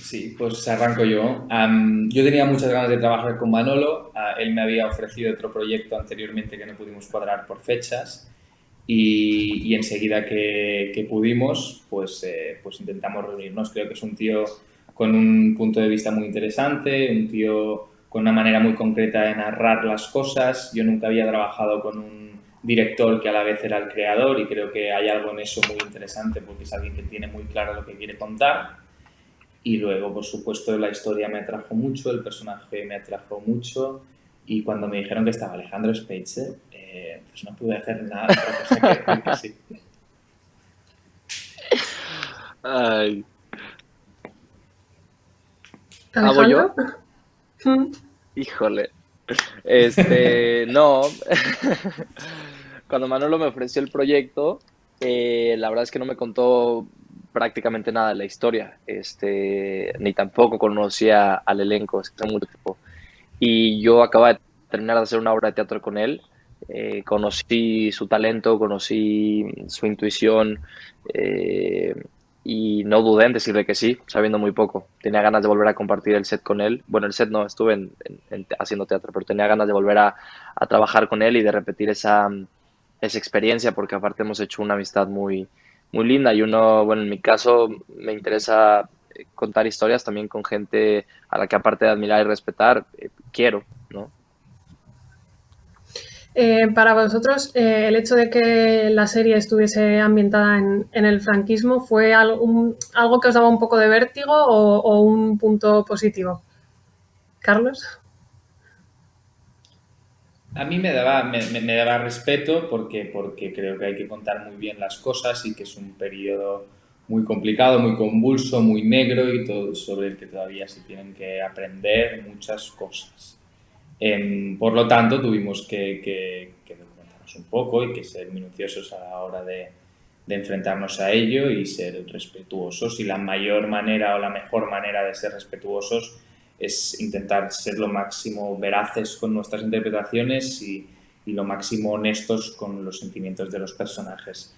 Sí, pues arranco yo. Yo tenía muchas ganas de trabajar con Manolo. Él me había ofrecido otro proyecto anteriormente que no pudimos cuadrar por fechas y enseguida que pudimos, pues intentamos reunirnos. Creo que es un tío con un punto de vista muy interesante, un tío con una manera muy concreta de narrar las cosas. Yo nunca había trabajado con un director que a la vez era el creador y creo que hay algo en eso muy interesante porque es alguien que tiene muy claro lo que quiere contar. Y luego, por supuesto, la historia me atrajo mucho, el personaje me atrajo mucho. Y cuando me dijeron que estaba Alejandro Speicher, pues no pude hacer nada otra cosa que decir que sí. Ay, ¿hago yo? Alejandro. Mm. Híjole. No. Cuando Manolo me ofreció el proyecto, la verdad es que no me contó prácticamente nada de la historia. Ni tampoco conocía al elenco, es que hace mucho tiempo. Y yo acababa de terminar de hacer una obra de teatro con él. Conocí su talento, conocí su intuición, eh, y no dudé en decirle que sí, sabiendo muy poco. Tenía ganas de volver a compartir el set con él. Bueno, el set no, estuve haciendo teatro, pero tenía ganas de volver a trabajar con él y de repetir esa experiencia, porque aparte hemos hecho una amistad muy, muy linda. Y uno, bueno, en mi caso me interesa contar historias también con gente a la que aparte de admirar y respetar, quiero, ¿no? Para vosotros, el hecho de que la serie estuviese ambientada en el franquismo, ¿fue algo que os daba un poco de vértigo o un punto positivo? Carlos. A mí me daba respeto porque creo que hay que contar muy bien las cosas y que es un periodo muy complicado, muy convulso, muy negro y todo, sobre el que todavía se tienen que aprender muchas cosas. Por lo tanto, tuvimos que documentarnos un poco y que ser minuciosos a la hora de enfrentarnos a ello y ser respetuosos. Y la mayor manera o la mejor manera de ser respetuosos es intentar ser lo máximo veraces con nuestras interpretaciones y lo máximo honestos con los sentimientos de los personajes.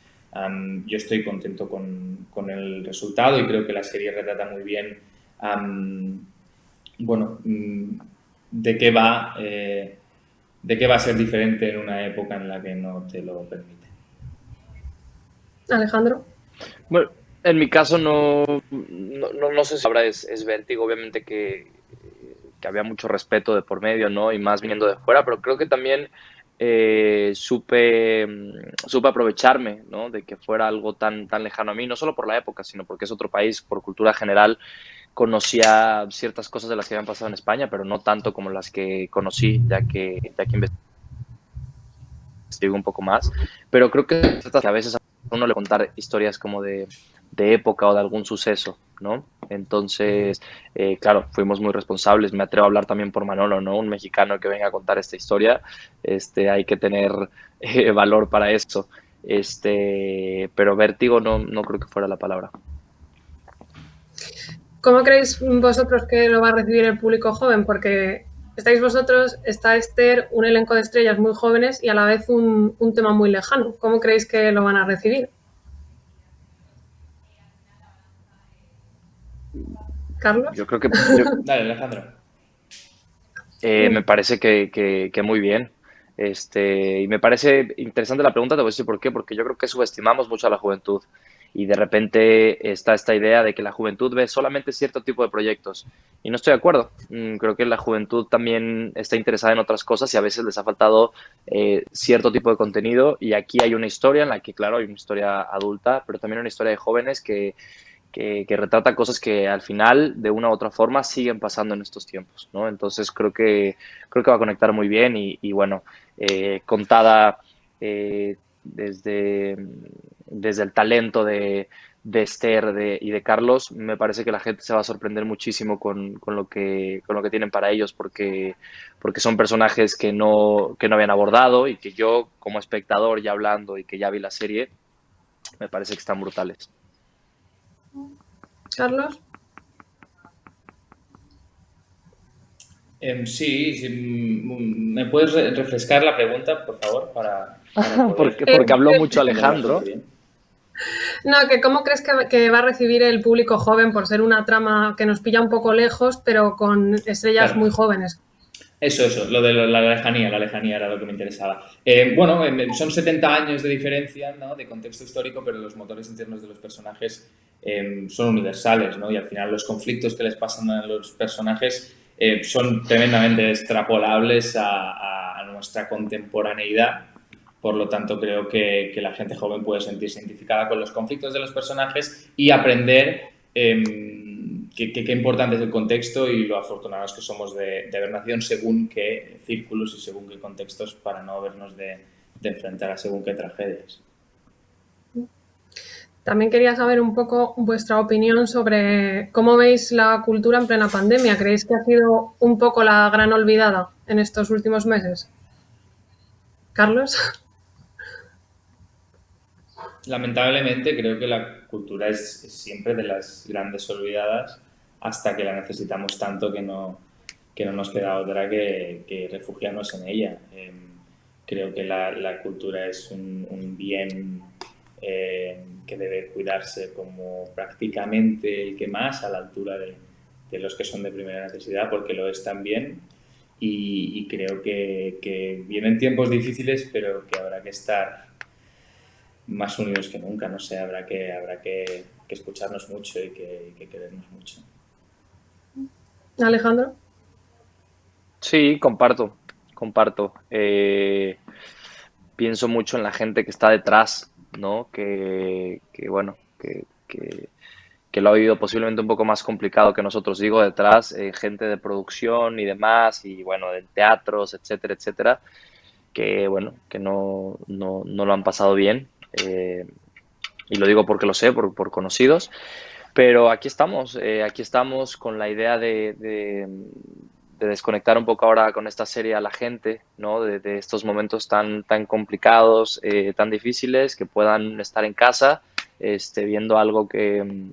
Yo estoy contento con el resultado y creo que la serie retrata muy bien um, bueno, de qué va a ser diferente en una época en la que no te lo permite. Alejandro. Bueno, en mi caso no sé si ahora es vértigo, obviamente que había mucho respeto de por medio, ¿no? Y más viniendo de fuera, pero creo que también supe aprovecharme, ¿no? De que fuera algo tan lejano a mí, no solo por la época, sino porque es otro país, por cultura general. Conocía ciertas cosas de las que habían pasado en España, pero no tanto como las que conocí, ya que investigo un poco más. Pero creo que a veces a uno le contar historias como de época o de algún suceso, ¿no? Entonces, claro, fuimos muy responsables. Me atrevo a hablar también por Manolo, ¿no? Un mexicano que venga a contar esta historia. Hay que tener valor para eso. Pero vértigo no creo que fuera la palabra. ¿Cómo creéis vosotros que lo va a recibir el público joven? Porque estáis vosotros, está Esther, un elenco de estrellas muy jóvenes y a la vez un tema muy lejano. ¿Cómo creéis que lo van a recibir? Carlos. Yo creo que Dale, Alejandro. me parece que muy bien. Y me parece interesante la pregunta, te voy a decir por qué, porque yo creo que subestimamos mucho a la juventud y de repente está esta idea de que la juventud ve solamente cierto tipo de proyectos y no estoy de acuerdo. Creo que la juventud también está interesada en otras cosas y a veces les ha faltado cierto tipo de contenido y aquí hay una historia en la que, claro, hay una historia adulta, pero también una historia de jóvenes que retrata cosas que al final, de una u otra forma, siguen pasando en estos tiempos, ¿no? Entonces creo que va a conectar muy bien y bueno, contada desde el talento de Esther y de Carlos, me parece que la gente se va a sorprender muchísimo con lo que tienen para ellos, porque son personajes que no habían abordado y que yo, como espectador, ya hablando y que ya vi la serie, me parece que están brutales. Carlos. Sí, sí, ¿me puedes refrescar la pregunta, por favor, para poder Porque habló mucho responderla Alejandro. súper bien? No, que cómo crees que va a recibir el público joven por ser una trama que nos pilla un poco lejos, pero con estrellas Claro. muy jóvenes. Eso, lo de la lejanía era lo que me interesaba. Bueno, son 70 años de diferencia, ¿no? De contexto histórico, pero los motores internos de los personajes son universales, ¿no? Y al final los conflictos que les pasan a los personajes son tremendamente extrapolables a nuestra contemporaneidad. Por lo tanto, creo que la gente joven puede sentirse identificada con los conflictos de los personajes y aprender qué importante es el contexto y lo afortunados que somos de haber nacido en según qué círculos y según qué contextos para no vernos de enfrentar a según qué tragedias. También quería saber un poco vuestra opinión sobre cómo veis la cultura en plena pandemia. ¿Creéis que ha sido un poco la gran olvidada en estos últimos meses? Carlos. Lamentablemente creo que la cultura es siempre de las grandes olvidadas hasta que la necesitamos tanto que no nos queda otra que refugiarnos en ella. Creo que la cultura es un bien que debe cuidarse como prácticamente el que más, a la altura de los que son de primera necesidad, porque lo es también. Y creo que vienen tiempos difíciles, pero que habrá que estar más unidos que nunca, no sé, habrá que escucharnos mucho y que querernos mucho. Alejandro. Sí, comparto. Pienso mucho en la gente que está detrás, ¿no? Bueno, que lo ha vivido posiblemente un poco más complicado que nosotros. Digo detrás, gente de producción y demás, y bueno, de teatros, etcétera, etcétera, que bueno, que no lo han pasado bien. Y lo digo porque lo sé, por conocidos. Pero aquí estamos con la idea de desconectar un poco ahora con esta serie a la gente, ¿no? De estos momentos tan complicados, tan difíciles, que puedan estar en casa, viendo algo que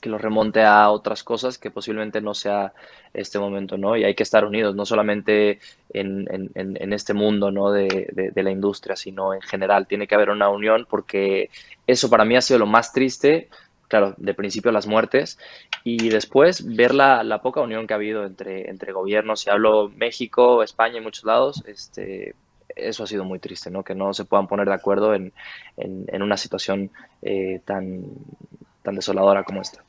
los remonte a otras cosas que posiblemente no sea este momento, ¿no? Y hay que estar unidos, no solamente en este mundo, ¿no? De la industria, sino en general. Tiene que haber una unión porque eso para mí ha sido lo más triste, claro, de principio las muertes y después ver la poca unión que ha habido entre gobiernos, si hablo México, España y muchos lados, eso ha sido muy triste, ¿no? Que no se puedan poner de acuerdo en una situación tan desoladora como esta.